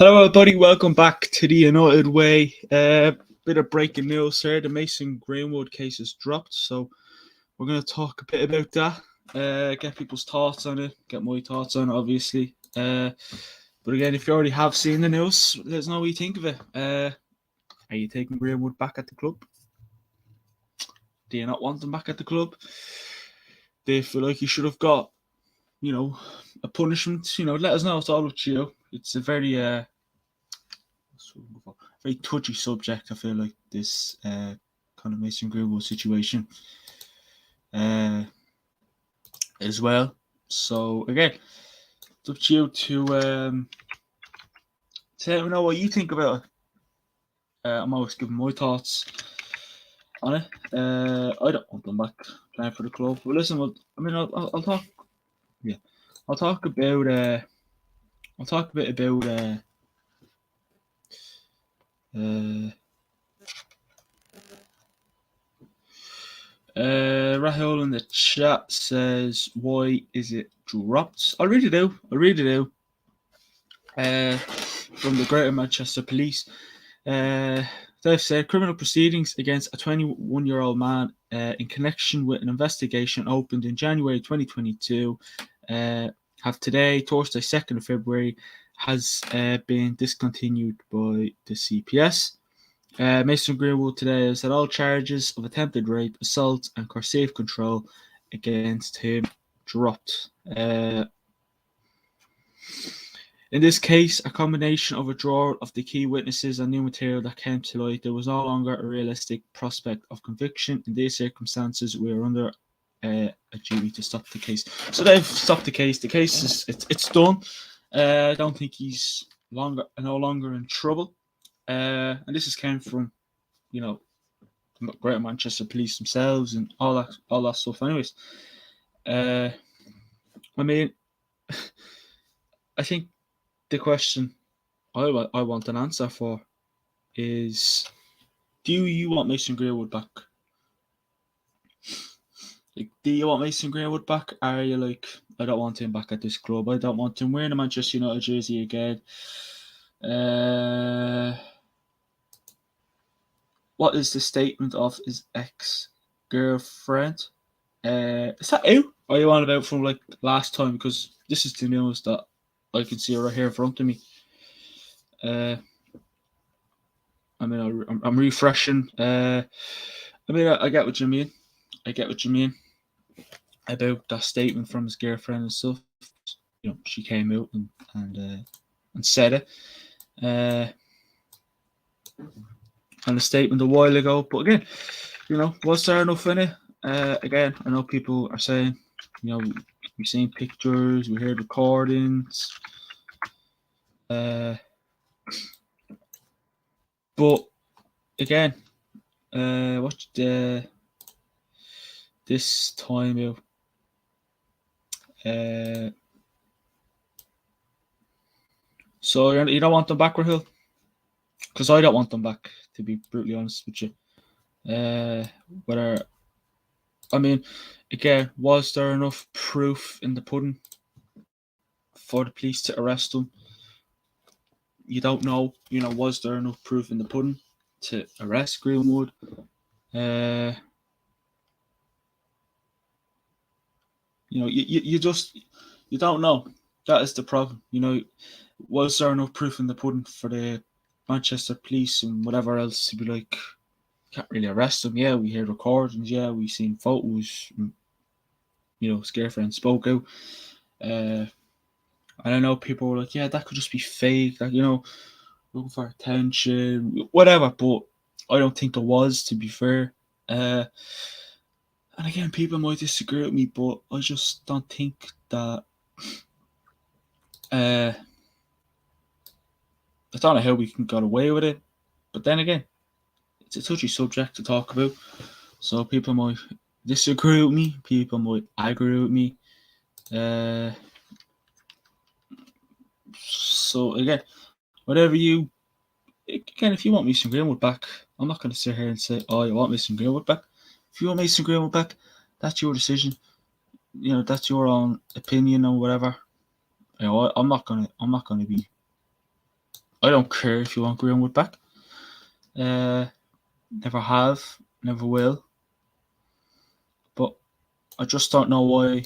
Hello, everybody. Welcome back to the United Way. Bit of breaking news here. The Mason Greenwood case has dropped, so we're going to talk a bit about that. Get people's thoughts on it. Get my thoughts on it, obviously. But again, if you already have seen the news, let us know what you think of it. Are you taking Greenwood back at the club? Do you not want him back at the club? Do you feel like he should have got, a punishment? Let us know. It's all up to you. It's a very touchy subject. I feel like this kind of Mason Greenwood situation as well. So again, it's up to you to let me know what you think about it. I'm always giving my thoughts on it. I don't want them back playing for the club. But listen, I'll talk. Yeah, I'll talk about. I'll talk a bit about. Rahul in the chat says, "Why is it dropped?" I'll read it out. From the Greater Manchester Police, they've said criminal proceedings against a 21-year-old man in connection with an investigation opened in January 2022 have today, Thursday, 2nd of February, has been discontinued by the CPS. Mason Greenwood today has had all charges of attempted rape, assault, and coercive control against him dropped. In this case, a combination of withdrawal of the key witnesses and new material that came to light, there was no longer a realistic prospect of conviction. In these circumstances, we are under a duty to stop the case. So they've stopped the case. The case is it's done. I don't think he's no longer in trouble. And this came from, Greater Manchester Police themselves and all that stuff. Anyways, I think the question I want an answer for is, do you want Mason Greenwood back? Do you want Mason Greenwood back? Are you like, I don't want him back at this club. I don't want him wearing a Manchester United jersey again. What is the statement of his ex-girlfriend? Is that out? Or are you on about from like last time? Because this is the news that I can see right here in front of me. I'm refreshing. I get what you mean. About that statement from his girlfriend and stuff. She came out and said it. And a statement a while ago. But again, was there enough in it? Again, I know people are saying, we've seen pictures, we heard recordings. But again, what's this time out? So you don't want them back, Rahul? Because I don't want them back, to be brutally honest with you. Again, was there enough proof in the pudding for the police to arrest him? You don't know. Was there enough proof in the pudding to arrest Greenwood? You don't know. That is the problem. Was there enough proof in the pudding for the Manchester Police and whatever else to be like, can't really arrest him? Yeah, we heard recordings. Yeah, we seen photos. His girlfriend spoke out. And I know people were like, yeah, that could just be fake. That, looking for attention, whatever. But I don't think there was, to be fair. And again, people might disagree with me, but I just don't think that. I don't know how we can get away with it. But then again, it's a touchy subject to talk about. So people might disagree with me. People might agree with me. So again, if you want Mason Greenwood back, I'm not going to sit here and say, oh, you want Mason Greenwood back. If you want Mason Greenwood back, that's your decision. That's your own opinion or whatever. I'm not going to be I don't care if you want Greenwood back. Never have, never will. But I just don't know why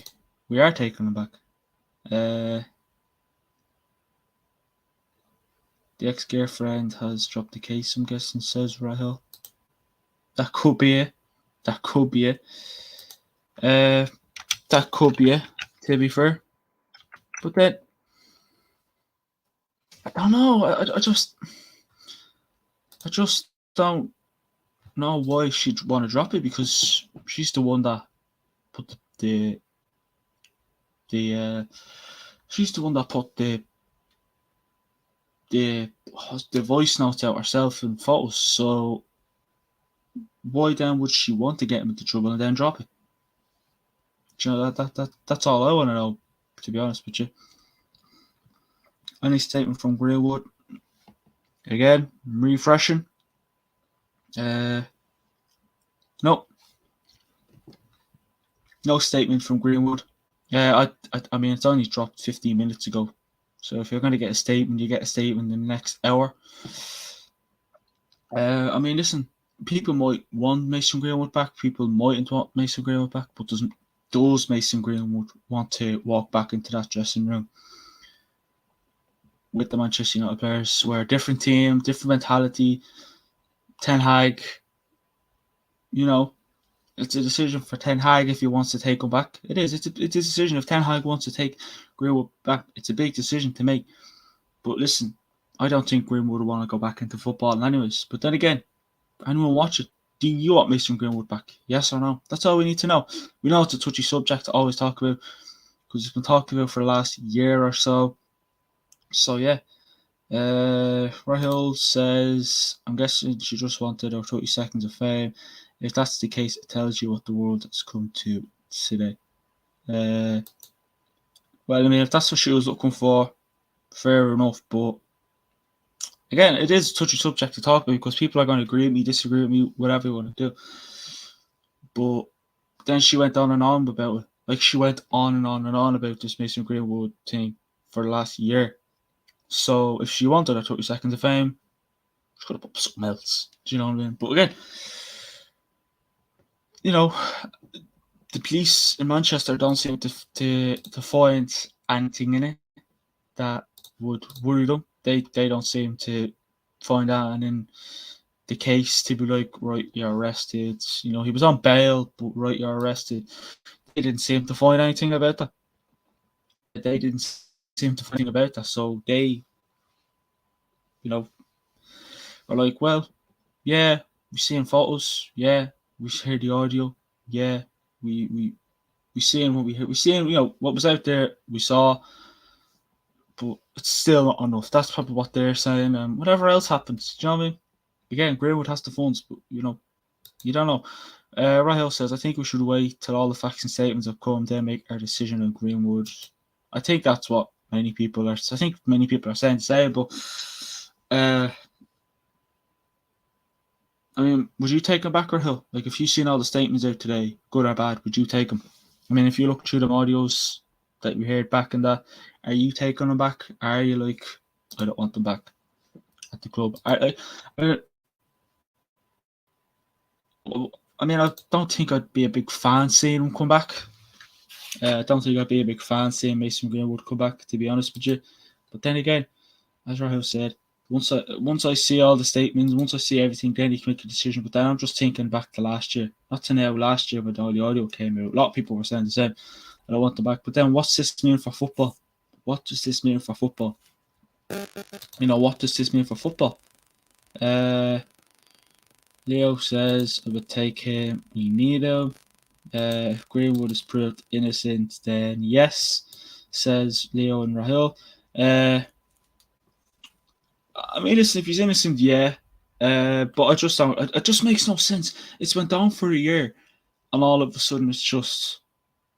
we are taking him back. The ex-girlfriend has dropped the case, I'm guessing, says Rahil. That could be it. That could be it. That could be it, to be fair. But then, I don't know. I just don't know why she'd want to drop it, because she's the one that put she's the one that put the voice notes out herself and photos. So why then would she want to get him into trouble and then drop it? Do you know, that's all I want to know, to be honest with you. Any statement from Greenwood? Again, refreshing. No statement from Greenwood. I mean, it's only dropped 15 minutes ago. So if you're going to get a statement, you get a statement in the next hour. I mean, listen, people might want Mason Greenwood back. People mightn't want Mason Greenwood back. But does Mason Greenwood want to walk back into that dressing room with the Manchester United players? We're a different team, different mentality. Ten Hag, you know, it's a decision for Ten Hag if he wants to take him back. It is. It's a decision. If Ten Hag wants to take Greenwood back, it's a big decision to make. But listen, I don't think Greenwood would want to go back into football anyways. But then again, anyone watch it? Do you want Mason Greenwood back? Yes or no? That's all we need to know. We know it's a touchy subject to always talk about, because it's been talked about for the last year or so. So yeah. Rahil says, I'm guessing she just wanted her 30 seconds of fame. If that's the case, it tells you what the world has come to today. Well, I mean, if that's what she was looking for, fair enough. But again, it is a touchy subject to talk about, because people are going to agree with me, disagree with me, whatever you want to do. But then she went on and on about it. Like, she went on and on and on about this Mason Greenwood thing for the last year. So if she wanted her 30 seconds of fame, she could have put something else. Do you know what I mean? But again, you know, the police in Manchester don't seem to find anything in it that would worry them. They don't seem to find anything in the case to be like, right, you're arrested. You know, he was on bail, but right, you're arrested. They didn't seem to find anything about that. They didn't seem to find anything about that. So they, you know, are like, well, yeah, we've seen photos. Yeah, we heard the audio. Yeah, we seen what we heard. We seen, you know, what was out there. We saw, but it's still not enough. That's probably what they're saying. And whatever else happens, do you know what I mean? Again, Greenwood has the funds, but you know, you don't know. Rahel says, I think we should wait till all the facts and statements have come, then make our decision on Greenwood. I think that's what many people are. I think many people are saying to say, but I mean, would you take him back, Rahel? Like, if you've seen all the statements out today, good or bad, would you take him? I mean, if you look through them audios that we heard back in that, are you taking them back? Are you like, I don't want them back at the club? I mean, I don't think I'd be a big fan seeing him come back. I don't think I'd be a big fan seeing Mason Greenwood come back, to be honest with you. But then again, as Rahul said, once I see all the statements, once I see everything, then you can make a decision. But then I'm just thinking back to last year, not to now. Last year when all the audio came out, a lot of people were saying the same. I don't want them back. But then, what's this mean for football? What does this mean for football? You know, what does this mean for football? Leo says, I would take him. We need him. If Greenwood is proved innocent, then yes, says Leo and Rahul. I mean, listen, if he's innocent, yeah. But I just don't. It just makes no sense. It's went down for a year, and all of a sudden it's just,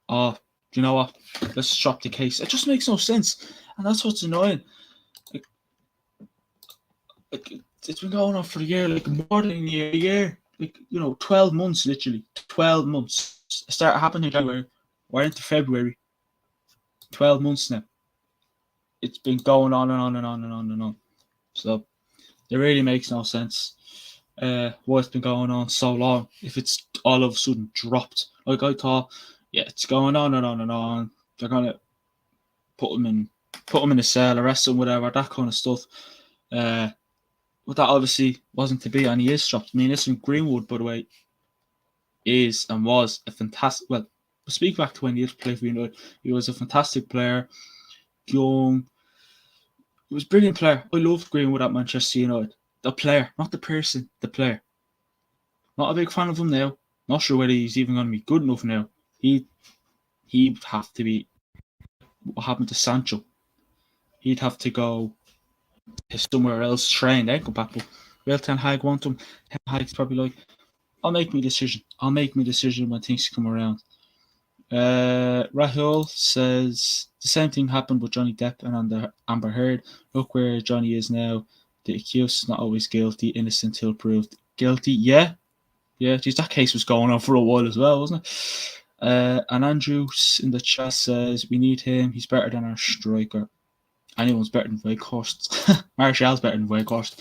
do you know what? Let's drop the case. It just makes no sense, and that's what's annoying. Like it's been going on for a year, like more than a year. Like, you know, 12 months, literally 12 months. It started happening in January. We're into February. 12 months now. It's been going on and on and on and on and on. So it really makes no sense what's been going on so long if it's all of a sudden dropped. Like I thought, yeah, it's going on and on and on. They're gonna put him in a cell, arrest him, whatever, that kind of stuff. But that obviously wasn't to be, and he is dropped. I mean, listen, Greenwood, by the way, is and was a fantastic. Well, speak back to when he used to play for United. He was a fantastic player, young. He was a brilliant player. I loved Greenwood at Manchester United. The player, not the person, the player. Not a big fan of him now. Not sure whether he's even going to be good enough now. He'd have to be. What happened to Sancho? He'd have to go somewhere else, train, then come back. But will Ten Hag want him? Ten Hag's probably like, I'll make my decision. I'll make my decision when things come around. Rahul says the same thing happened with Johnny Depp and Amber Heard. Look where Johnny is now. The accused is not always guilty, innocent till proved guilty. Yeah, geez, that case was going on for a while as well, wasn't it? And Andrews in the chat says we need him. He's better than our striker. Anyone's better than Weghorst. Martial's better than Weghorst.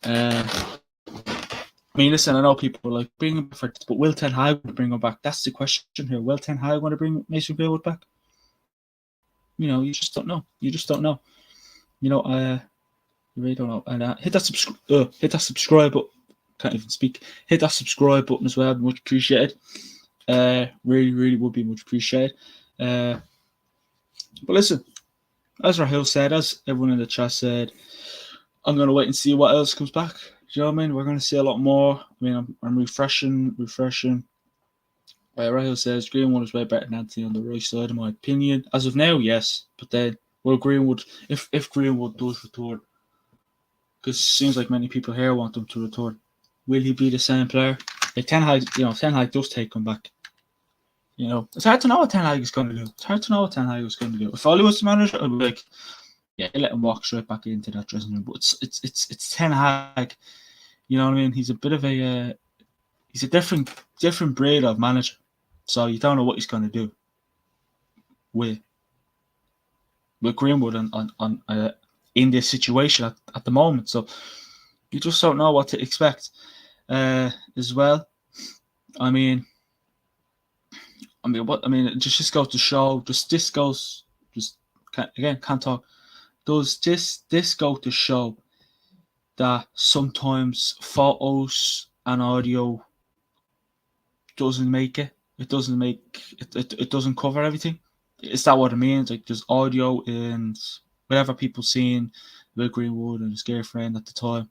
I mean, listen, I know people are like, bring him back for this, but will Ten Hag bring him back? That's the question here. Will Ten Hag want to bring Mason Greenwood back? You know, you just don't know. You really don't know. And hit that subscribe button. Can't even speak. Hit that subscribe button as well. Much appreciated. Really, really would be much appreciated. But listen, as Rahul said, as everyone in the chat said, I'm going to wait and see what else comes back. Do you know what I mean? We're going to see a lot more. I mean, I'm refreshing. Rahul says Greenwood is way better than Anthony on the right side, in my opinion. As of now, yes. But then, will Greenwood, if Greenwood does return, because it seems like many people here want him to return, will he be the same player? Like Ten Hag does take him back. You know, it's hard to know what Ten Hag is going to do. If Oli was the manager, I'd be like, yeah, let him walk straight back into that dressing room. But it's Ten Hag. You know what I mean? He's a bit of a he's a different breed of manager. So you don't know what he's going to do with Greenwood on in this situation at the moment. So you just don't know what to expect as well. It just goes to show. Can't talk. Does this go to show that sometimes photos and audio doesn't make it? It doesn't cover everything. Is that what it means? Like there's audio and whatever people seen with Greenwood and his girlfriend at the time.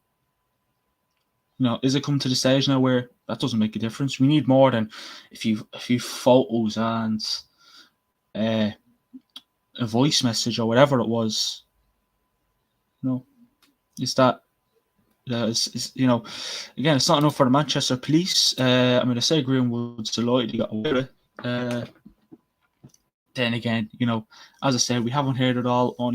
You know, is it come to the stage now where that doesn't make a difference? We need more than a few photos and a voice message or whatever it was. You know, is that you know, again, it's not enough for the Manchester police. I say Greenwood's delighted he got away with it. Then again, you know, as I said, we haven't heard it all. I'm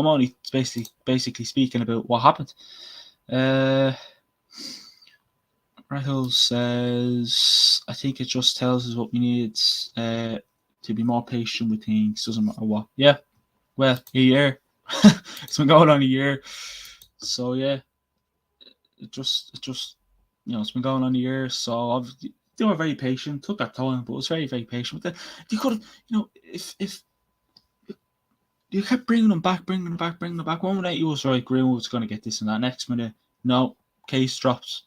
only basically speaking about what happened. Rahul says, I think it just tells us what we need to be more patient with things. Doesn't matter what. Yeah, well, a year. It's been going on a year. So yeah, it just you know, it's been going on a year. So they were very patient. Took that time, but it was very, very patient. But then you could have, you know, if you kept bringing them back. 1 minute you was right, Greenwood's going to get this and that. Next minute, no, case drops.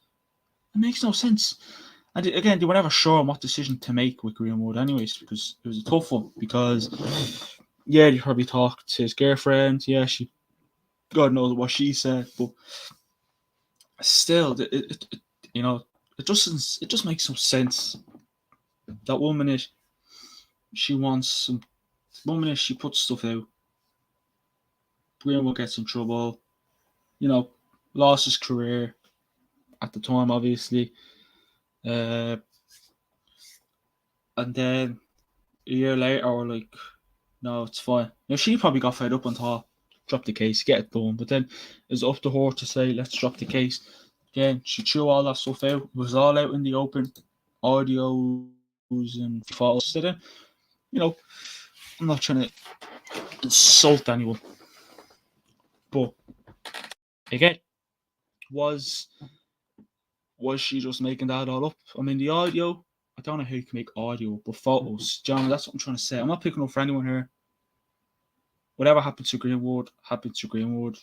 It makes no sense. And again, they were never sure on what decision to make with Greenwood anyways, because it was a tough one. Because, yeah, he probably talked to his girlfriend. Yeah, God knows what she said. But still, you know, it just makes no sense. That 1 minute she wants some, 1 minute she puts stuff out. Greenwood gets in trouble. You know, lost his career at the time, obviously. And then a year later, we're like, no, it's fine. Now, she probably got fed up and thought, drop the case, get it done. But then it's up to her to say, let's drop the case. Again, she threw all that stuff out. It was all out in the open. Audios and photos. So then, you know, I'm not trying to insult anyone. But again, was she just making that all up? I mean, the audio, I don't know how you can make audio, but photos, John, that's what I'm trying to say. I'm not picking up for anyone here. Whatever happened to Greenwood, happened to Greenwood.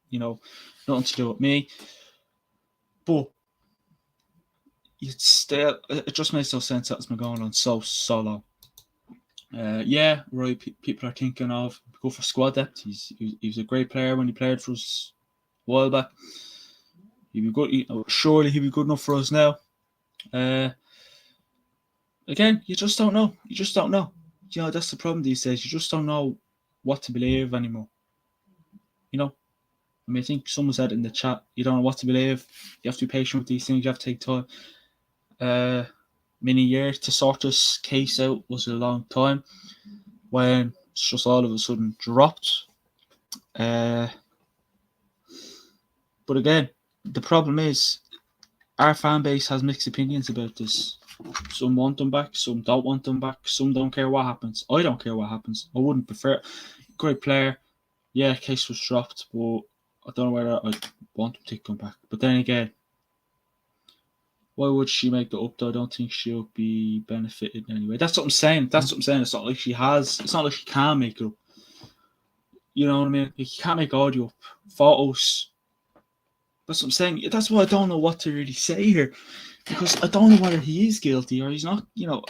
You know, nothing to do with me. But it just makes no sense that it's been going on so long. Yeah, right. People are thinking of go for squad depth. He was a great player when he played for us a while back. He'd be good. Surely he'd be good enough for us now. Again, you just don't know. You just don't know. You know, that's the problem these days. You just don't know what to believe anymore. You know, I mean, I think someone said in the chat, you don't know what to believe. You have to be patient with these things. You have to take time. Many years to sort this case out was a long time. When it's just all of a sudden dropped. But again, the problem is our fan base has mixed opinions about this. Some want them back, some don't want them back, some don't care what happens. I don't care what happens. I wouldn't prefer. Great player. Yeah, case was dropped, but I don't know whether I want him to come back. But then again, why would she make it up though? I don't think she'll be benefited anyway. That's what I'm saying. It's not like she has. It's not like she can make it up. You know what I mean? Like, you can't make audio up. Photos. That's what I'm saying. That's why I don't know what to really say here. Because I don't know whether he is guilty or he's not, you know,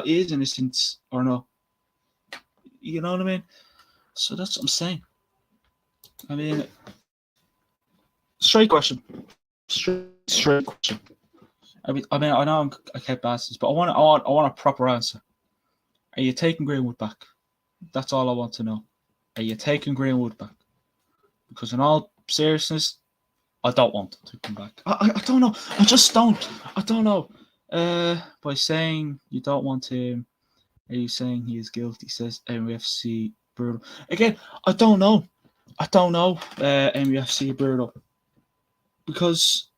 is innocent or not. You know what I mean? So that's what I'm saying. I mean, straight question. Straight question. I mean, I know I kept asking this, but I want a proper answer. Are you taking Greenwood back? That's all I want to know. Are you taking Greenwood back? Because in all seriousness, I don't want him to come back. I don't know. I just don't. I don't know. By saying you don't want him, are you saying he is guilty? Says MUFC Brutal. Again, I don't know. MUFC Brutal. Because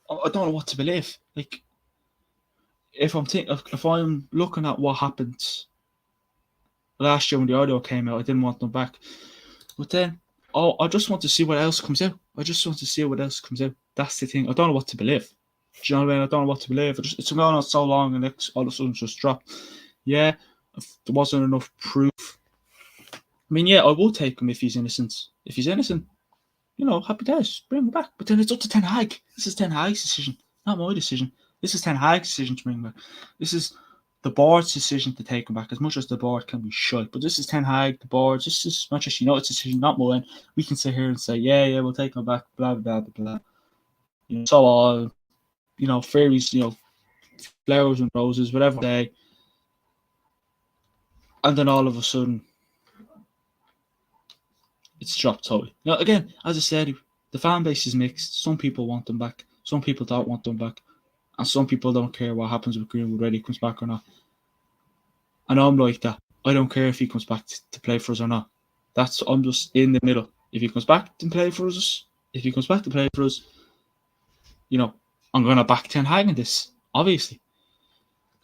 I don't know what to believe. Like, if I'm looking at what happened last year when the audio came out, I didn't want them back. But then, I just want to see what else comes out. That's the thing. I don't know what to believe. Do you know what I mean? I don't know what to believe. It's been going on so long and it's all of a sudden just dropped. Yeah, if there wasn't enough proof. I mean, yeah, I will take him if he's innocent. If he's innocent, you know, happy days, bring him back. But then it's up to Ten Hag. This is Ten Hag's decision, not my decision. This is Ten Hag's decision to bring him back. This is the board's decision to take him back, as much as the board can be shite. But this is Ten Hag, the board. This is Manchester United's decision, not mine. We can sit here and say, yeah, we'll take him back, blah, blah, blah, blah. You know, so on, you know, fairies, you know, flowers and roses, whatever day. And then all of a sudden, it's dropped totally. Now, again, as I said, the fan base is mixed. Some people want them back. Some people don't want them back. And some people don't care what happens with Greenwood, whether he comes back or not. And I'm like that. I don't care if he comes back to play for us or not. I'm just in the middle. If he comes back to play for us, you know, I'm going to back Ten Hag in this, obviously.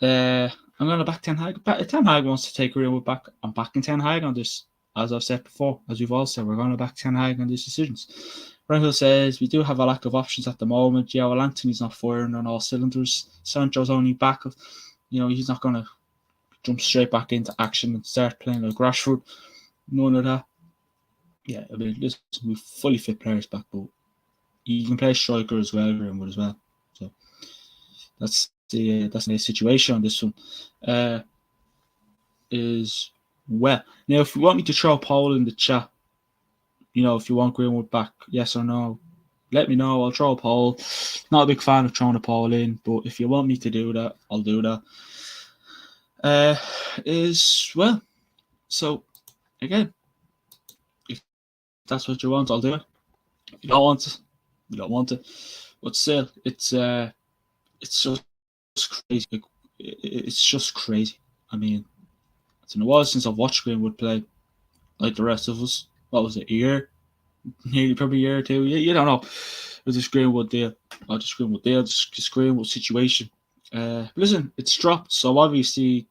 I'm going to back Ten Hag. If Ten Hag wants to take Greenwood back, I'm backing Ten Hag on this. As I've said before, as we've all said, we're going to back Ten Hag on these decisions. Renhill says, we do have a lack of options at the moment. Yeah, well, Anthony's not firing on all cylinders. Sancho's only back. You know, he's not going to jump straight back into action and start playing like Rashford. None of that. Yeah, I mean, listen, we've fully fit players back, but you can play striker as well, Greenwood as well. So that's the situation on this one. Is well. Now, if you want me to throw a poll in the chat, you know, if you want Greenwood back, yes or no, let me know. I'll throw a poll. Not a big fan of throwing a poll in, but if you want me to do that, I'll do that. Well. So, again, if that's what you want, I'll do it. If you don't want it. But still, it's just crazy. It's just crazy. I mean, it's been a while since I've watched Greenwood play like the rest of us. What was it, a year? Nearly probably a year or two. You don't know. With this Greenwood deal. This Greenwood situation. Listen, it's dropped, so obviously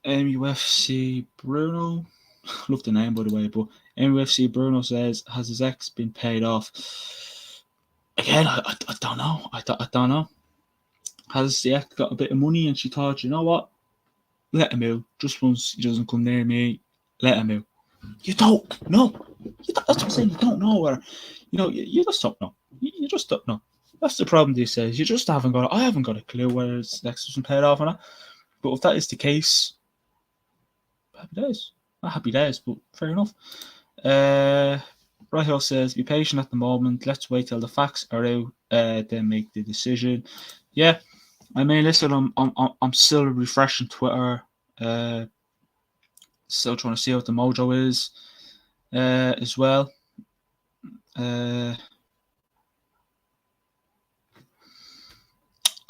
MUFC Bruno, love the name by the way, but MUFC Bruno says, has his ex been paid off? Again, I don't know. I don't know. Has the ex got a bit of money and she thought, you know what? Let him out. Just once he doesn't come near me, let him out. You don't know. That's what I'm saying. You don't know where. You just don't know. You just don't know. That's the problem these days. You just haven't got. I haven't got a clue whether it's next has been paid off or not. But if that is the case, happy days. Not happy days, but fair enough. Rahel says, be patient at the moment. Let's wait till the facts are out, then make the decision. Yeah, I mean, listen, I'm still refreshing Twitter. Still trying to see what the mojo is as well. I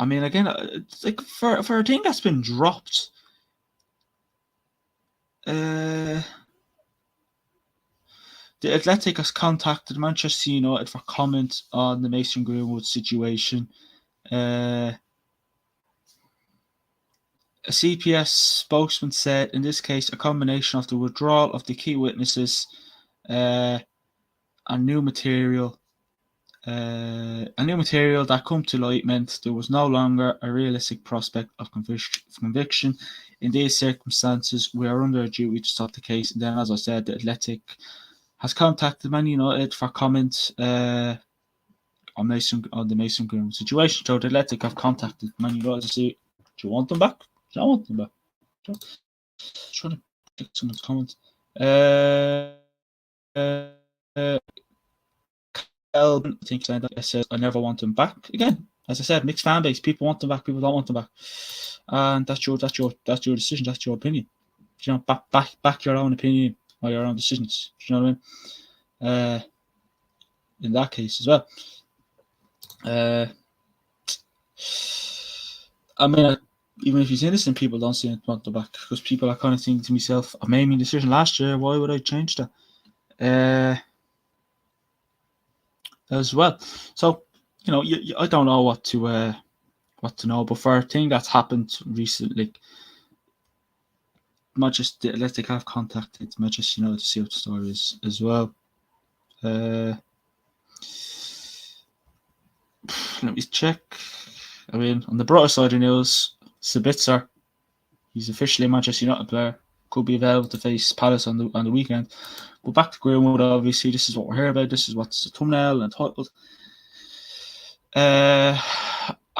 mean, again, it's like for a thing that's been dropped. The Athletic has contacted Manchester United for comment on the Mason Greenwood situation. A CPS spokesman said, in this case, a combination of the withdrawal of the key witnesses and new material that come to light meant there was no longer a realistic prospect of conviction. In these circumstances, we are under a duty to stop the case. And then, as I said, the Athletic has contacted Man United for comment on the Mason Greenwood situation. So the Athletic have contacted Man United to see, do you want them back? Do I want them back? Trying to click someone's comments. I think saying that says I never want them back. Again, as I said, mixed fan base. People want them back. People don't want them back, and that's your decision. That's your opinion. Back your own opinion or your own decisions. Do you know what I mean? In that case as well. I mean, even if he's innocent, people don't see it want them back because people are kind of thinking to myself, I made my decision last year. Why would I change that? As well. So, I don't know what to know, but for a thing that's happened recently, Manchester Athletic have contacted Manchester United to see what the story is as well. Let me check. I mean, on the broader side of news, Sabitzer, he's officially a Manchester United player, could be available to face Palace on the weekend. But back to Greenwood, obviously, this is what we're here about. This is what's the thumbnail and title. I'll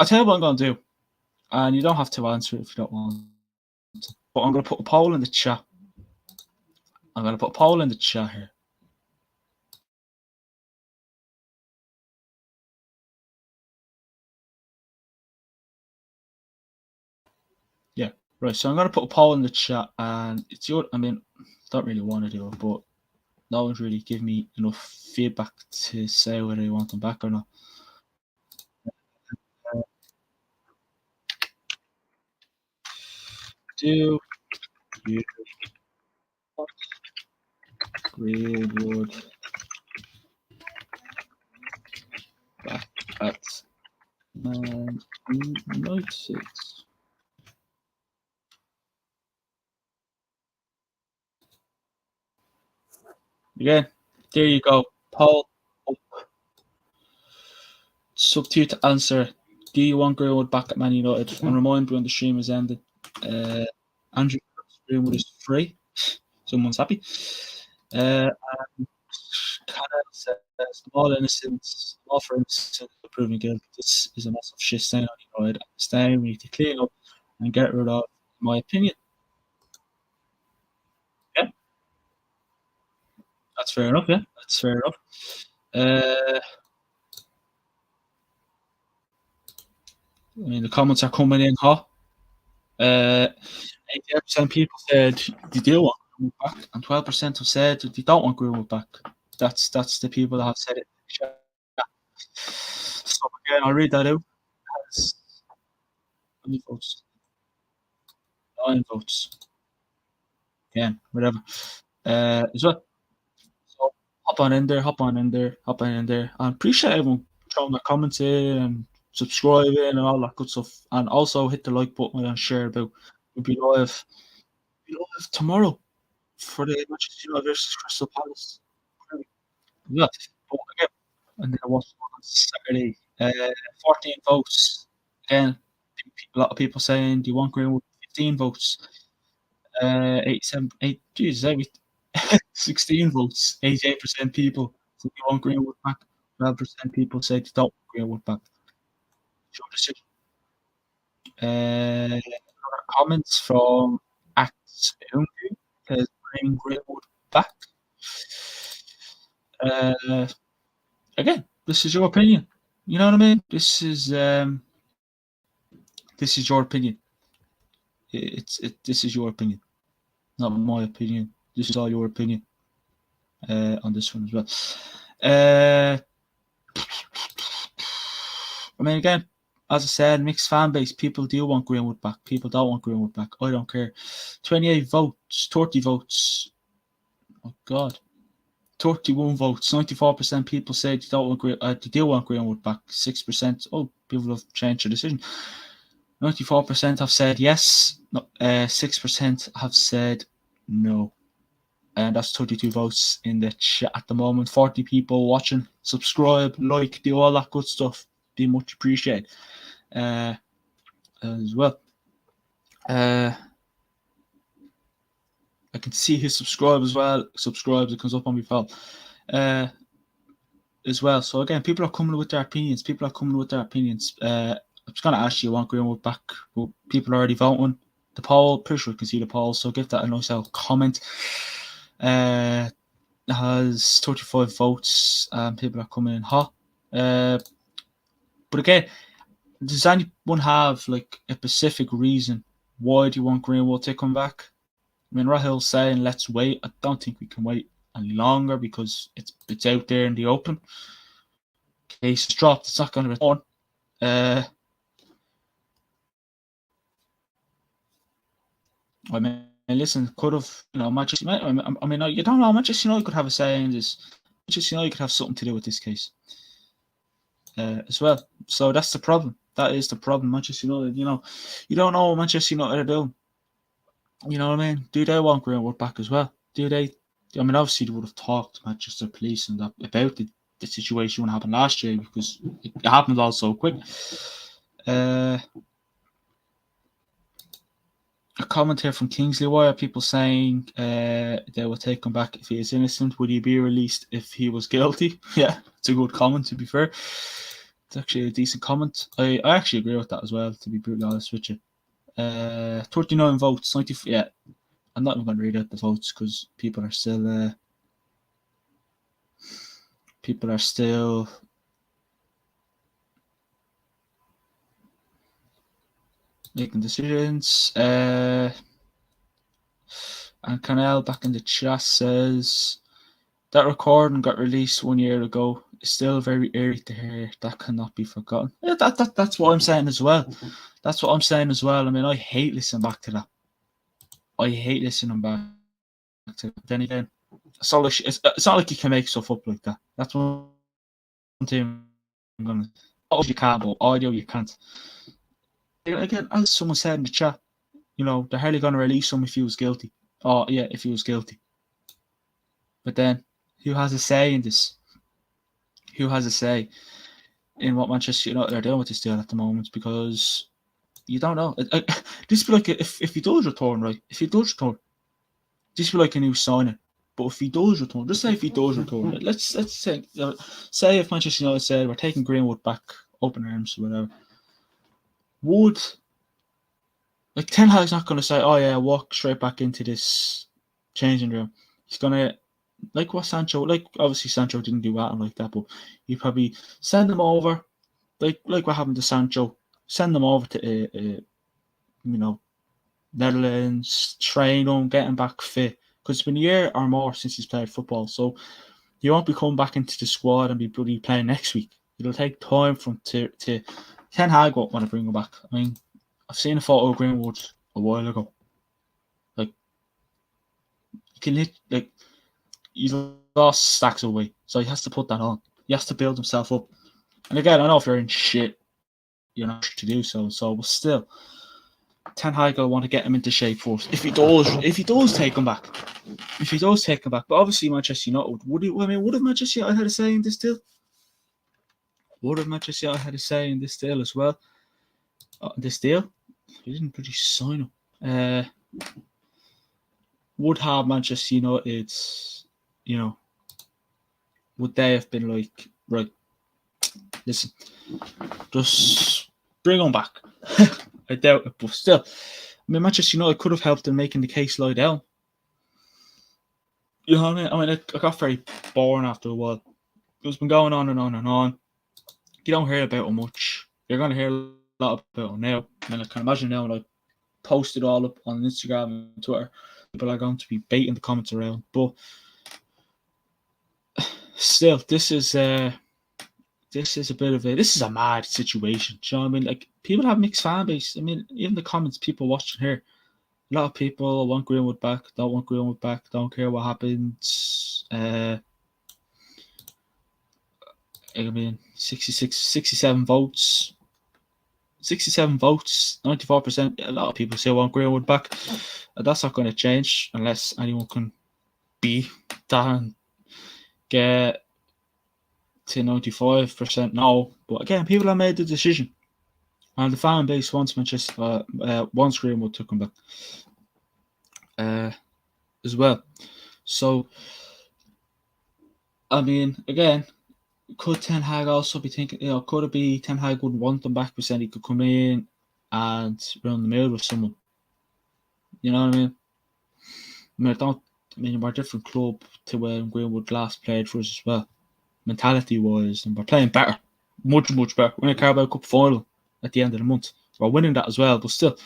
tell you what I'm going to do, and you don't have to answer it if you don't want to. But I'm going to put a poll in the chat. Here. Yeah, right. So I'm going to put a poll in the chat, and it's your. I mean, don't really want to do it, but no one's really given me enough feedback to say whether they want them back or not. Do you want Greenwood back at Man United? Again, there you go. Poll up. It's up to you to answer. Do you want Greenwood back at Man United? And remind me when the stream is ending. Andrew Greenwood is free. Someone's happy. And Canada says, all innocence, all for innocence, proven guilty. This is a massive shit stain on United. Stain we need to clean up and get rid of, in my opinion. Yeah, that's fair enough. Yeah, that's fair enough. I mean, the comments are coming in hot. 88% of people said they do want Greenwood back, and 12% have said they don't want Greenwood back. That's the people that have said it. So again, I'll read that out. Has how many votes? 9 votes. Again, whatever. As well. So hop on in there. I appreciate everyone throwing their comments in and subscribing and all that good stuff. And also hit the like button and share about. We'll be live tomorrow for the Manchester United versus Crystal Palace. Yeah. But again, and then what's on Saturday? 14 votes. Again, a lot of people saying, "Do you want Greenwood?" 15 votes. 87, 8, Jesus, 16 votes. 88% people said you want Greenwood back. 12% people said you don't want Greenwood back. Your decision. Comments from Acts Hungry says bring Greenwood back. Again, this is your opinion. You know what I mean? This is your opinion. This is your opinion, not my opinion. This is all your opinion on this one as well. I mean, again, as I said, mixed fan base. People do want Greenwood back. People don't want Greenwood back. I don't care. 28 votes, 30 votes. Oh God. 31 votes. 94% people said they do want Greenwood back. 6%. Oh, people have changed their decision. 94% have said yes. 6% have said no. And that's 32 votes in the chat at the moment. 40 people watching. Subscribe, like, do all that good stuff. Be much appreciated as well. I can see who subscribed as well. Subscribes, it comes up on my phone as well. So again, people are coming with their opinions. I'm just going to ask you, want Greenwood back? Well, people are already voting. The poll, pretty sure you can see the poll, so give that a nice comment. It has 35 votes, and people are coming in hot. But again, does anyone have like a specific reason why do you want Greenwood to come back? I mean, Rahil's saying let's wait. I don't think we can wait any longer because it's out there in the open. Case is dropped. It's not going to return. I mean, listen, could have, Manchester United. I mean, you don't know. Manchester United could have a say in this. Manchester United could have something to do with this case as well. So that's the problem. That is the problem. Manchester United, you don't know what Manchester United are doing. You know what I mean? Do they want Greenwood back as well? Do they? I mean, obviously they would have talked to Manchester police and that about the situation that happened last year because it happened all so quick. A comment here from Kingsley. Why are people saying they will take him back if he is innocent? Would he be released if he was guilty? Yeah, it's a good comment, to be fair. It's actually a decent comment. I actually agree with that as well, to be brutally honest with you. 39 votes, 90. Yeah, I'm not even going to read out the votes because people are still making decisions. And Canel back in the chat says that recording got released 1 year ago. It's still very eerie to hear. That cannot be forgotten. Yeah, that's what I'm saying as well. That's what I'm saying as well. I mean, I hate listening back to that. I hate listening back to that. Then again, it's not like you can make stuff up like that. That's one thing I'm gonna. Oh, you can, but audio you can't. Again, as someone said in the chat, they're hardly going to release him if he was guilty. Oh, yeah, if he was guilty. But then, who has a say in this? Who has a say in what Manchester United are doing with this deal at the moment? Because you don't know. This would be like if he does return, right? If he does return, this would be like a new signing. But if he does return, just say if he does return, let's say if Manchester United said we're taking Greenwood back, open arms, or whatever. Would Ten Hag's not going to say, "Oh yeah, walk straight back into this changing room." He's going to, like what Sancho, obviously Sancho didn't do that like that, but you probably send them over, like what happened to Sancho. Send them over to, Netherlands, train them, get him back fit. Because it's been a year or more since he's played football, so he won't be coming back into the squad and be bloody playing next week. It'll take time for him to Ten Hag won't want to bring him back. I mean, I've seen a photo of Greenwood a while ago. He's lost stacks of weight, so he has to put that on. He has to build himself up. And again, I know if you're in shit, you're not to do so. So, but still, Ten Hag will want to get him into shape first. If he does take him back. But obviously Manchester United would have Manchester United had a say in this deal? Would have Manchester United had a say in this deal as well? This deal? He didn't really sign him. Would have Manchester United, would they have been like, right, listen, just bring him back? I doubt it, but still, Manchester United could have helped in making the case lie down. You know what I mean? It got very boring after a while. It's been going on and on and on. You don't hear about it much. You're going to hear a lot about it now. I can imagine now when I post it all up on Instagram and Twitter, people are going to be baiting the comments around. But still, this is a mad situation. Do you know what I mean? Like, people have mixed fan base. Even the comments people watching here, a lot of people want Greenwood back, don't want Greenwood back, don't care what happens. 67 votes. 67 votes, 94%. A lot of people say want Greenwood back. That's not going to change unless anyone can beat that and get to 95% no. But again, people have made the decision, and the fan base wants wants Greenwood to come back as well. So, again, could Ten Hag also be thinking, could it be Ten Hag wouldn't want them back, but he could come in and run the mill with someone? You know what I mean? We're a different club to when Greenwood last played for us as well, mentality-wise, and we're playing better, much, much better. We're in a Carabao Cup final at the end of the month. We're winning that as well, but still.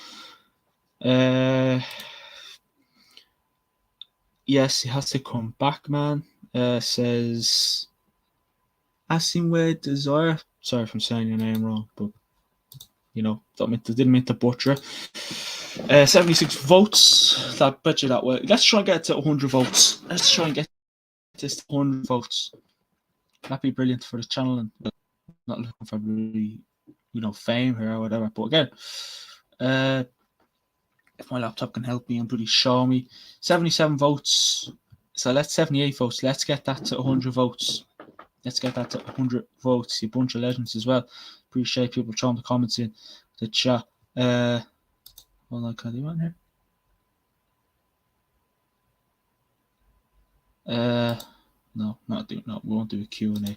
Yes, he has to come back, man. Says Asinwe Desire. Sorry if I'm saying your name wrong, but didn't mean to butcher it. 76 votes. That bet you that way. Let's try and get to 100 votes. Let's try and get this to 100 votes. That'd be brilliant for the channel, and not looking for really, fame here or whatever. But again, if my laptop can help me and really show me, 77 votes. So let's 78 votes. Let's get that to 100 votes. Let's get that to 100 votes. You bunch of legends as well. Appreciate people throwing the comments in the chat. Hold on, can I do one here? No, not doing. No, we won't do a Q&A.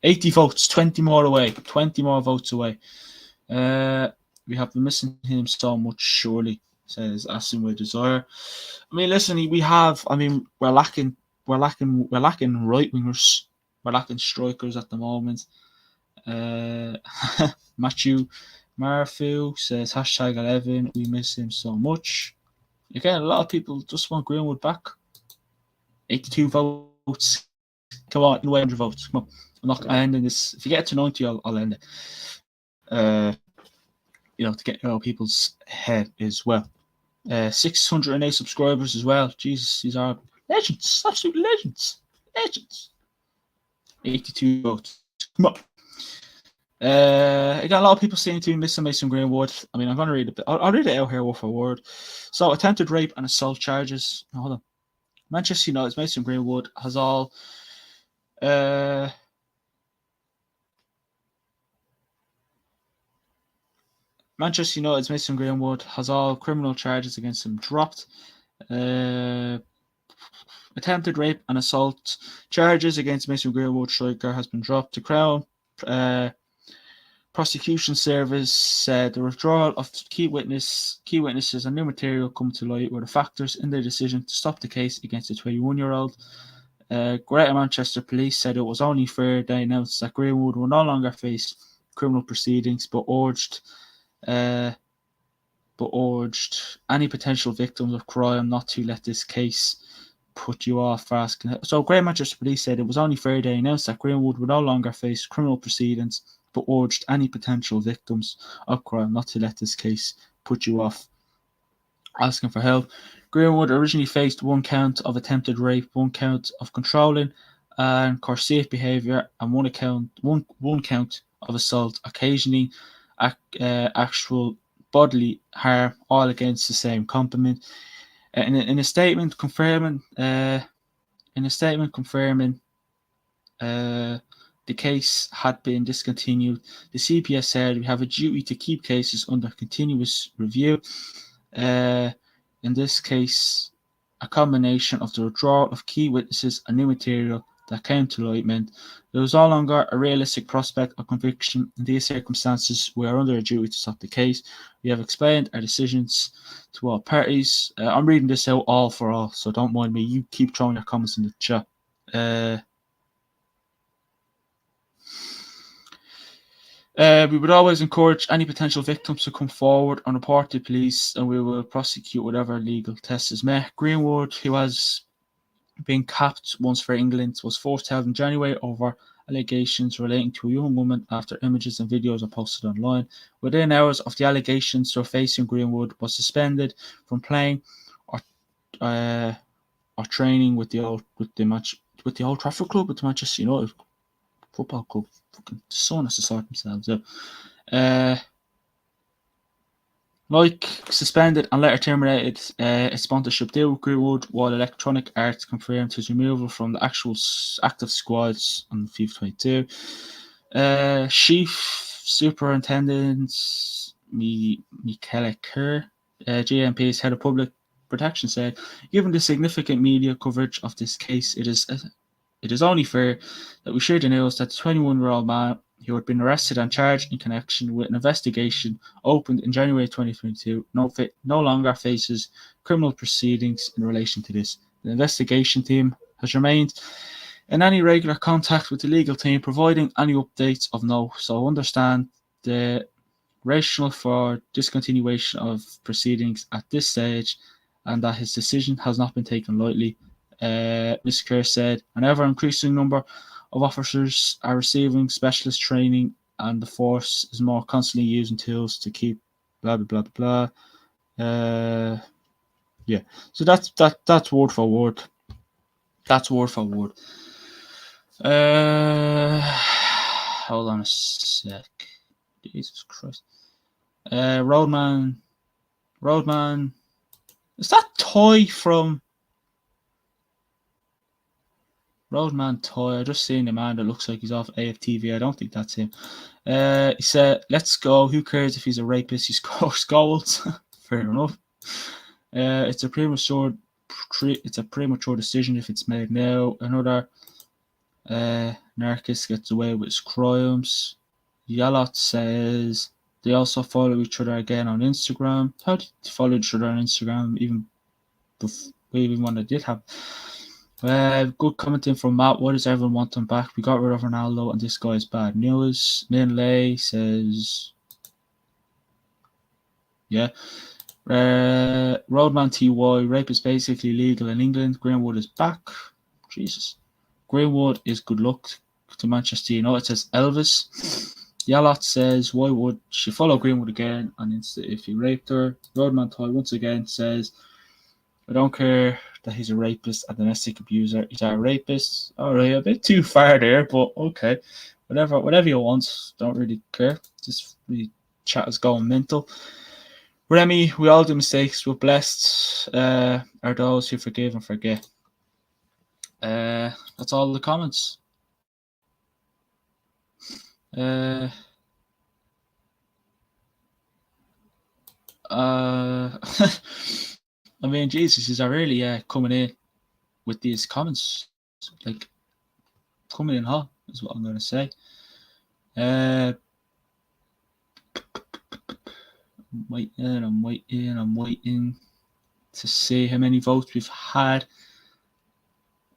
80 votes, 20 more away. 20 more votes away. We have been missing him so much, surely, says Asinwe Desire. Listen, we're lacking right wingers. We're lacking strikers at the moment. Matthew Marfu says #11. We miss him so much. Again, a lot of people just want Greenwood back. 82 votes. Come on, 100 votes. Come on. I'm not ending this. If you get to 90, I'll end it. To get people's head as well. 608 subscribers as well. Jesus, these are legends, absolute legends. 82 votes. Come on. I got a lot of people saying to me, Mr. Mason Greenwood. I'm going to read it. I'll read it out here word for word. So, attempted rape and assault charges. Hold on. Manchester United's Mason Greenwood has all. Manchester United's Mason Greenwood has all criminal charges against him dropped. Attempted rape and assault charges against Mason Greenwood striker has been dropped. The Crown Prosecution Service said the withdrawal of key witnesses and new material come to light were the factors in their decision to stop the case against the 21-year-old. Greater Manchester Police said it was only fair they announced that Greenwood will no longer face criminal proceedings, but urged any potential victims of crime not to let this case put you off for asking. So Greater Manchester Police said it was only fair they announced that Greenwood would no longer face criminal proceedings, but urged any potential victims of crime not to let this case put you off asking for help. Greenwood originally faced 1 count of attempted rape, 1 count of controlling and coercive behaviour, and one count of assault, occasioning actual bodily harm, all against the same compliment. In a statement confirming the case had been discontinued, the CPS said, "We have a duty to keep cases under continuous review. In this case, a combination of the withdrawal of key witnesses and new material that came to light meant there was no longer a realistic prospect of conviction. In these circumstances, we are under a duty to stop the case. We have explained our decisions to all parties." I'm reading this out all for all, so don't mind me. You keep throwing your comments in the chat. We would always encourage any potential victims to come forward and report to police, and we will prosecute whatever legal test is met. Greenwood, who has been capped once for England, was forced out in January over allegations relating to a young woman after images and videos are posted online. Within hours of the allegations surfacing, Greenwood was suspended from playing or training with the Old Trafford club, with the Manchester United football club. Fucking someone has to sort themselves out. Suspended and later terminated its sponsorship deal with Greenwood, while Electronic Arts confirmed his removal from the actual active squads on FIFA 22. Chief Superintendent Michele Kerr, GMP's head of public protection, said, "Given the significant media coverage of this case, it is only fair that we share the news that the 21-year-old man who had been arrested and charged in connection with an investigation opened in January 2022 no longer faces criminal proceedings in relation to this. The investigation team has remained in any regular contact with the legal team, providing any updates of note. So understand the rationale for discontinuation of proceedings at this stage, and that his decision has not been taken lightly." Ms. Kerr said, "An ever-increasing number of officers are receiving specialist training, and the force is more constantly using tools to keep blah, blah, blah, blah." Yeah, so that's word for word. That's word for word. Hold on a sec. Jesus Christ. Roadman. Is that Toy from Roadman Toy? I just seen a man that looks like he's off AFTV. I don't think that's him. He said, "Let's go. Who cares if he's a rapist? He scores goals." Fair enough. It's a premature decision if it's made now. Another narcissist gets away with his crimes. Yalot says they also follow each other again on Instagram. How did they follow each other on Instagram even when they did have? Good commenting from Matt. "Why does everyone want him back? We got rid of Ronaldo and this guy is bad news." Min Lei says, yeah. Roadman TY, "Rape is basically legal in England. Greenwood is back." Jesus. "Greenwood is good luck to Manchester United," says Elvis. Yalot says, "Why would she follow Greenwood again on Insta if he raped her?" Roadman Toy once again says, "I don't care that he's a rapist, a domestic abuser. He's a rapist." Alright, a bit too far there, but okay. Whatever you want. Don't really care. Just really chat is going mental. Remy, "We all do mistakes. We're blessed are those who forgive and forget." That's all the comments. I mean, Jesus, is really coming in with these comments, like coming in hot is what I'm going to say. I'm waiting to see how many votes we've had.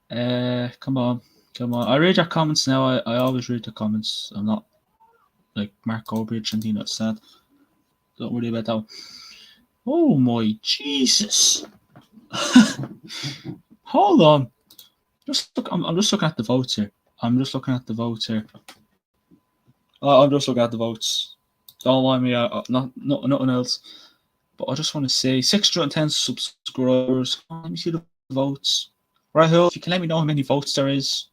Come on. I read your comments now. I always read the comments. I'm not like Mark Obridge and Dino Sad. Don't worry about that one. Oh my Jesus. Hold on. I'm just looking at the votes here. I'm just looking at the votes. Don't mind me. Nothing else. But I just want to say 610 subscribers. Let me see the votes. Rahul, if you can let me know how many votes there is.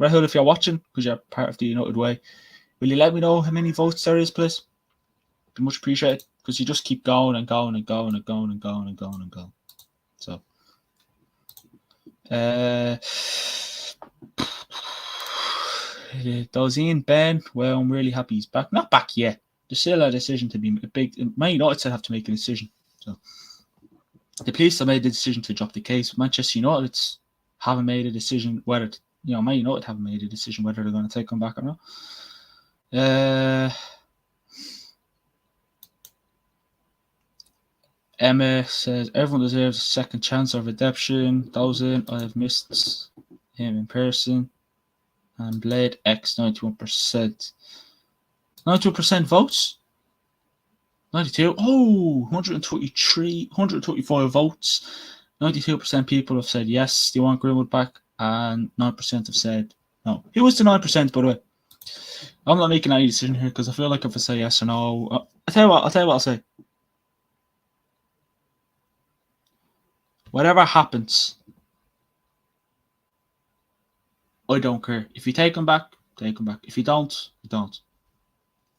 Rahul, if you're watching, because you're part of the United Way, will you let me know how many votes there is, please? Be much appreciated, because you just keep going and going and going and going and going and going and going. So, Dozine Ben, well, I'm really happy he's back. Not back yet. There's still a decision to be big. Man United still have to make a decision. So, the police have made the decision to drop the case. Manchester United haven't made a decision whether, Man United haven't made a decision whether they're going to take him back or not. Emma says, everyone deserves a second chance or redemption. Thousand, I have missed him in person. And Blade X, 91%. 92% votes? 92? Oh, 135 votes. 92% people have said yes, they want Greenwood back. And 9% have said no. Who was the 9%, by the way? I'm not making any decision here, because I feel like if I say yes or no, I'll tell you what I'll say. Whatever happens, I don't care. If you take him back, take him back. If you don't, you don't.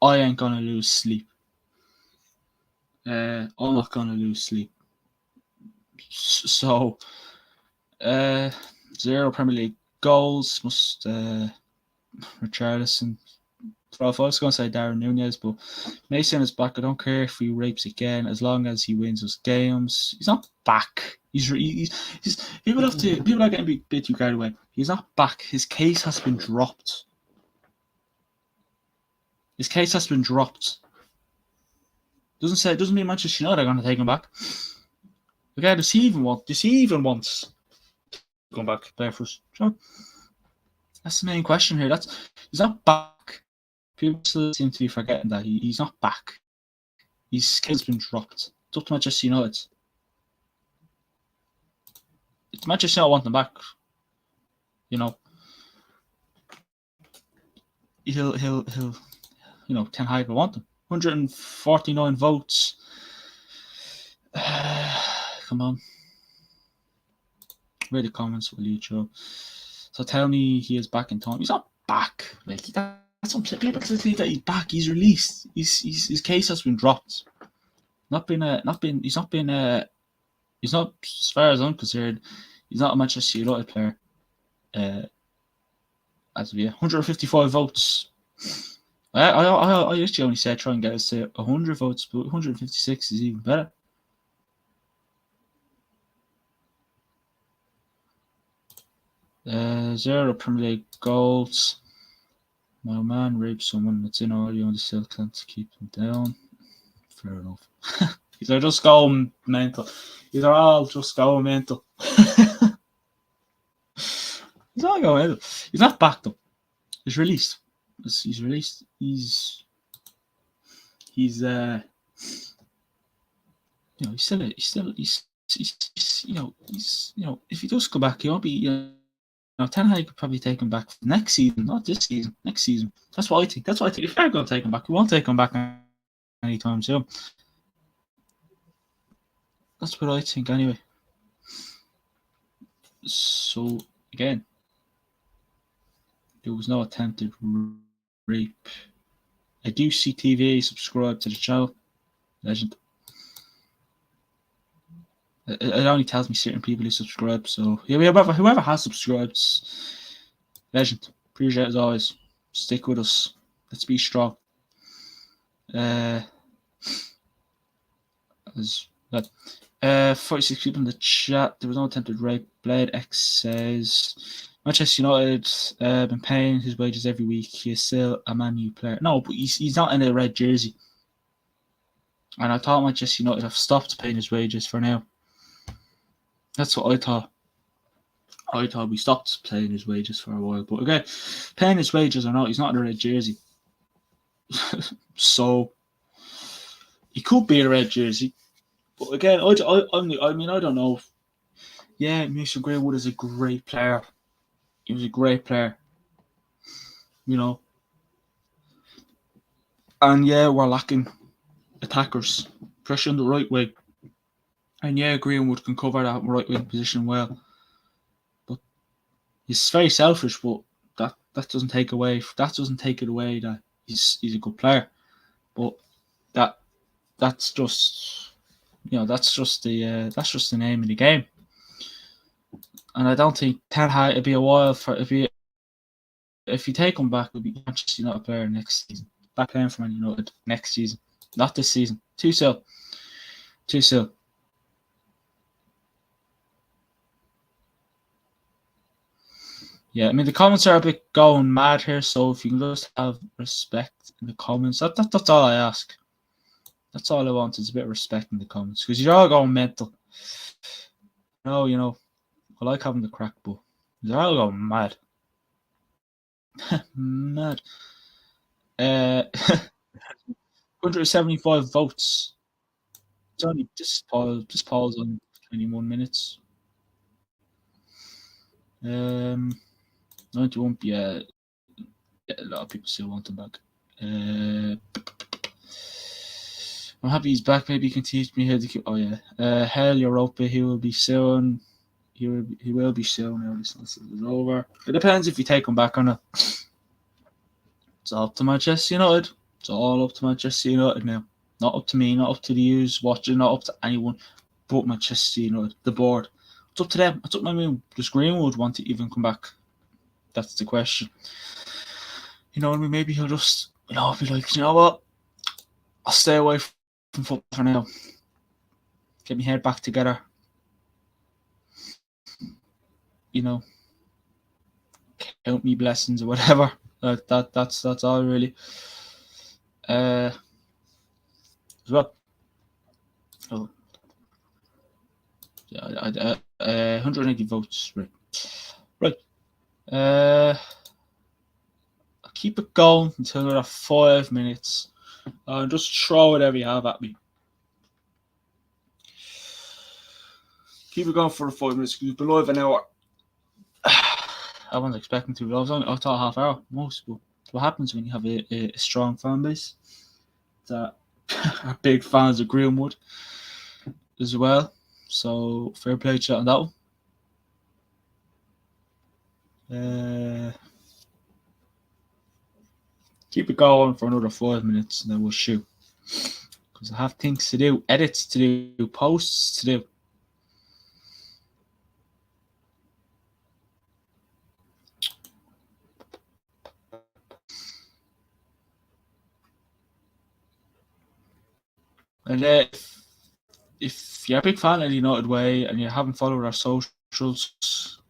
I ain't gonna lose sleep. I'm not gonna lose sleep. So, 0 Premier League goals. Must Richarlison. I was going to say Darren Nunez, but Mason is back. I don't care if he rapes again, as long as he wins his games. He's not back. He's people are getting a bit too carried away. He's not back. His case has been dropped. Doesn't mean Manchester United are going to take him back. Okay, does he even want to come back there for us? Sure. That's the main question here. He's not back. People still seem to be forgetting that he's not back. His case has been dropped. It's up to Manchester United. It's Manchester United want him back. He'll Ten Hag will want him. 149 votes. Come on. Read the comments, will you, Joe? So tell me he is back in time. He's not back. That's what people think that he's back. He's released. His case has been dropped. He's not, as far as I'm concerned, he's not a Manchester United player. As of yet, 155 votes. I actually only said try and get us to 100 votes, but 156 is even better. Zero Premier League goals. My man raped someone that's in audio and they still can't keep him down. Fair enough. These are just going mental. These are all just going mental. He's not going mental. He's not back though. He's released. He's released. He's if he does come back, he won't be. Ten Hag could probably take him back next season, not this season. Next season. That's what I think. If they're going to take him back, we won't take him back anytime soon. That's what I think, anyway. So again, there was no attempted rape. I do see TV. Subscribe to the channel. Legend. It only tells me certain people who subscribe. So whoever has subscribed, legend. Appreciate it as always. Stick with us. Let's be strong. 46 people in the chat. There was no attempted rape. Blade X says Manchester United been paying his wages every week. He is still a Man U player. No, but he's not in a red jersey. And I thought Manchester United have stopped paying his wages for now. That's what I thought. I thought we stopped paying his wages for a while. But again, paying his wages or not, he's not in a red jersey. So he could be a red jersey. But again, I don't know. Yeah, Mason Greenwood is a great player. He was a great player. And yeah, we're lacking attackers. Pressure on the right wing. And yeah, Greenwood can cover that right wing position well. But he's very selfish, but that doesn't take it away that he's a good player. But that that's just that's just the name of the game. And I don't think Ten Hag it'd be a while for if you take him back, it'll be Manchester United player next season. Back playing for Man United next season, not this season. Too soon. Too soon. Yeah, I mean the comments are a bit going mad here, so if you can just have respect in the comments, that's all I ask. That's all I want is a bit of respect in the comments because you're all going mental. No, I like having the crack, but they're all going mad, mad. 175 votes. It's only this poll's on 21 minutes. 91. Yeah, a lot of people still want him back. I'm happy he's back. Maybe he can teach me how to keep. Oh yeah. Hell Europa. He will be soon. He will be soon. Now this is over. It depends if you take him back or not. It's all up to Manchester United. It's all up to Manchester United now. Not up to me. Not up to the users watching. Not up to anyone but Manchester United. The board. It's up to them. It's up to me. Does Greenwood want to even come back? That's the question. You know what I mean? Maybe he'll just, be like, you know what? I'll stay away from football for now. Get my head back together. Count me blessings or whatever. Like that's all really. As well. Oh. Yeah, 180 votes. Right. I'll keep it going until another 5 minutes. Just throw whatever you have at me. Keep it going for 5 minutes. We've been live an hour. I wasn't expecting to. I thought half hour most. But what happens when you have a strong fan base that are big fans of Greenwood as well? So fair play to on that one. Keep it going for another 5 minutes and then we'll shoot. Because I have things to do, edits to do, posts to do. And if you're a big fan of the United Way and you haven't followed our socials,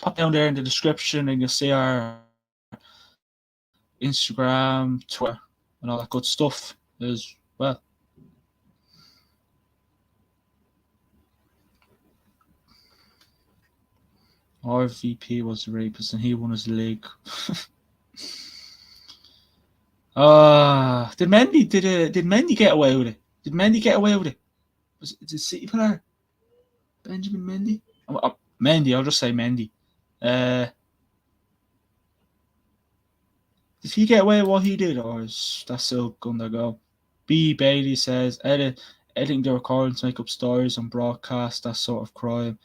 pop down there in the description and you'll see our Instagram, Twitter, and all that good stuff as well. RVP was the rapist and he won his league. Did Mendy get away with it? Did Mendy get away with it? Was it the City player? Benjamin Mendy? Mendy, I'll just say Mendy. Did he get away with what he did, or is that still gonna go? B. Bailey says, editing the recordings to make up stories and broadcast that sort of crime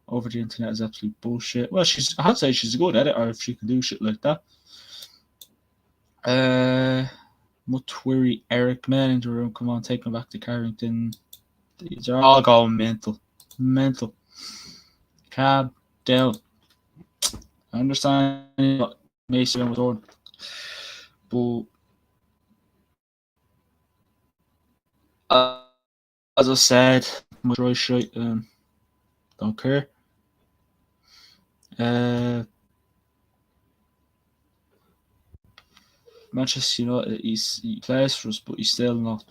over the internet is absolute bullshit. Well, I'd say she's a good editor if she can do shit like that. Mutwiri, Eric, man in the room, come on, take me back to Carrington. These are all going mental. Calm down. I understand what Mason was on, but as I said, much right shit. Don't care. Manchester United, he plays for us, but he's still not.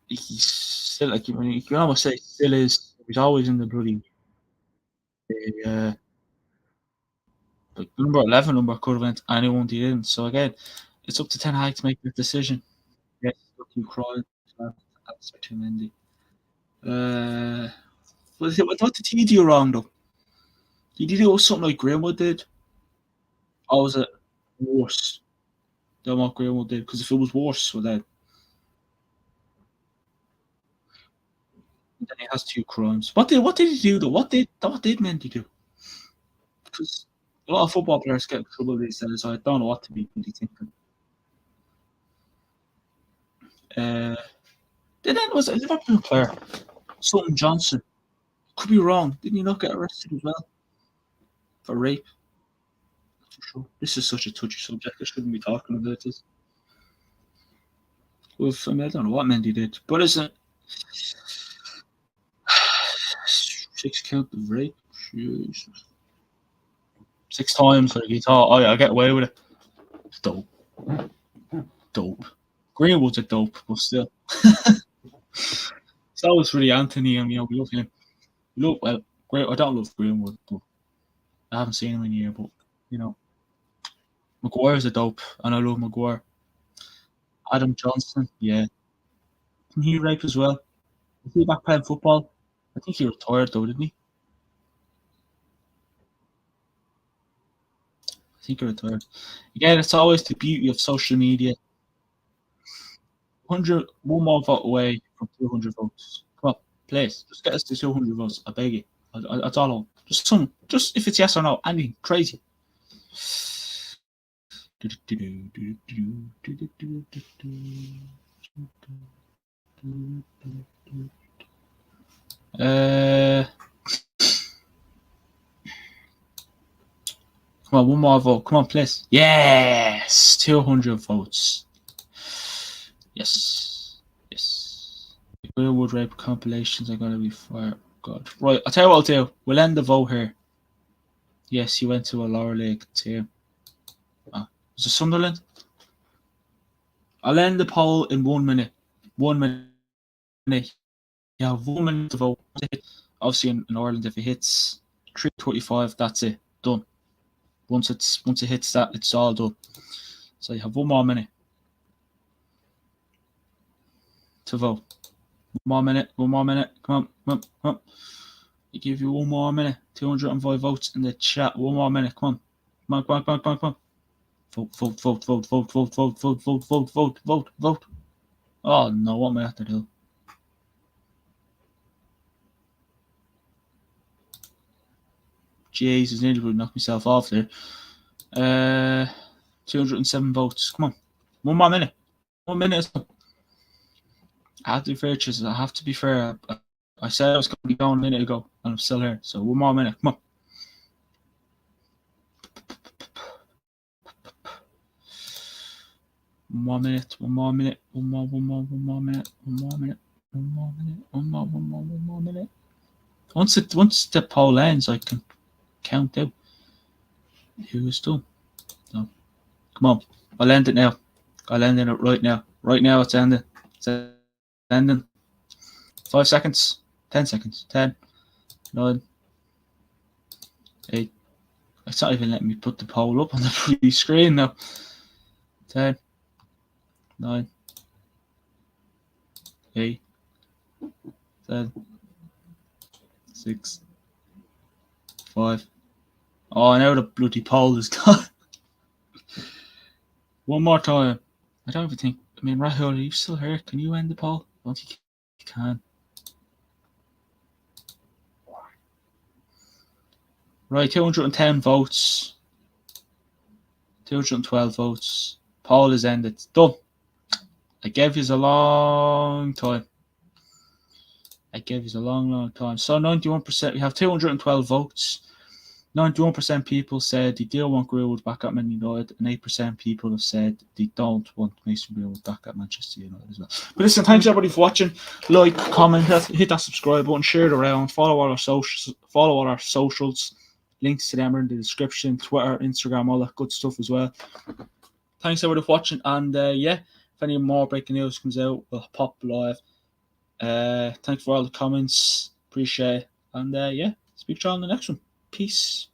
He's still like you can almost say he still is. He's always in the bloody. Like number 11 number could have went anyone he didn't. So again, it's up to Ten Hag to make the decision. Yes, you cry. That's too Mendy. What did he do wrong though? Did he do something like Greenwood did? Or was it worse than what Greenwood did? Because if it was worse, well then he has two crimes. What did he do though? What did Mendy do? Because a lot of football players get in trouble these days. So I don't know what to be really thinking. Uh, then was a Liverpool player, something Johnson. Could be wrong. Didn't he not get arrested as well for rape? Not too sure. This is such a touchy subject. I shouldn't be talking about this. With, I, mean, I don't know what Mendy did, but isn't 6 count of rape? Jesus. 6 times, like he thought, oh yeah, I get away with it. Dope. Dope. Greenwood's a dope, but still. So that was really Anthony, and we love him. We love, well, great. I don't love Greenwood, but I haven't seen him in a year. But Maguire's a dope, and I love Maguire. Adam Johnson, yeah, can he rape as well? Is he back playing football? I think he retired though, didn't he? I think he retired. Again, it's always the beauty of social media. 1 more vote away from 200 votes. Come on, please, just get us to 200 votes. I beg you. That's all. Just if it's yes or no, anything crazy. Come on, 1 more vote. Come on, please. Yes, 200 votes. Yes. Greenwood rape compilations are gonna be fire. God. Right, I'll tell you what I'll do. We'll end the vote here. Yes, he went to a lower league team. Was it Sunderland? I'll end the poll in 1 minute. 1 minute. You have 1 minute to vote. Obviously in Ireland, if it hits 3:25, that's it. Done. Once it hits that, it's all done. So you have 1 more minute to vote. 1 more minute. Come on. I give you 1 more minute. 205 votes in the chat. 1 more minute. Come on. Vote. Oh no, what am I have to do? Jesus, nearly would knock myself off there. 207 votes. Come on. 1 more minute. 1 minute. I have to be fair, I have to be fair. I said I was going to be gone a minute ago, and I'm still here. So 1 more minute. Come on. One more minute. Once the poll ends, I can count out who's done. So, come on. I'll end it now. I'll end it right now. Right now, it's ending. It's ending. 5 seconds. 10 seconds. 10, 9, 8. It's not even letting me put the poll up on the free screen now. 10, 9, 8, 7, 6, 5. Oh, now the bloody poll is gone. 1 more time. I don't even think. I mean, Rahul, are you still here? Can you end the poll? I don't think you can. Right, 210 votes. 212 votes. Poll is ended. Done. I gave you a long time. Long time. So 91%. We have 212 votes. 91% people said they do want Greenwood back at Man United, and 8% people have said they don't want Mason Greenwood back at Manchester United as well. But listen, thanks everybody for watching. Like, comment, hit that subscribe button, share it around, follow all our socials. Links to them are in the description, Twitter, Instagram, all that good stuff as well. Thanks everybody for watching, and if any more breaking news comes out, we'll pop live. Thanks for all the comments, appreciate it, and speak to you on the next one. Peace.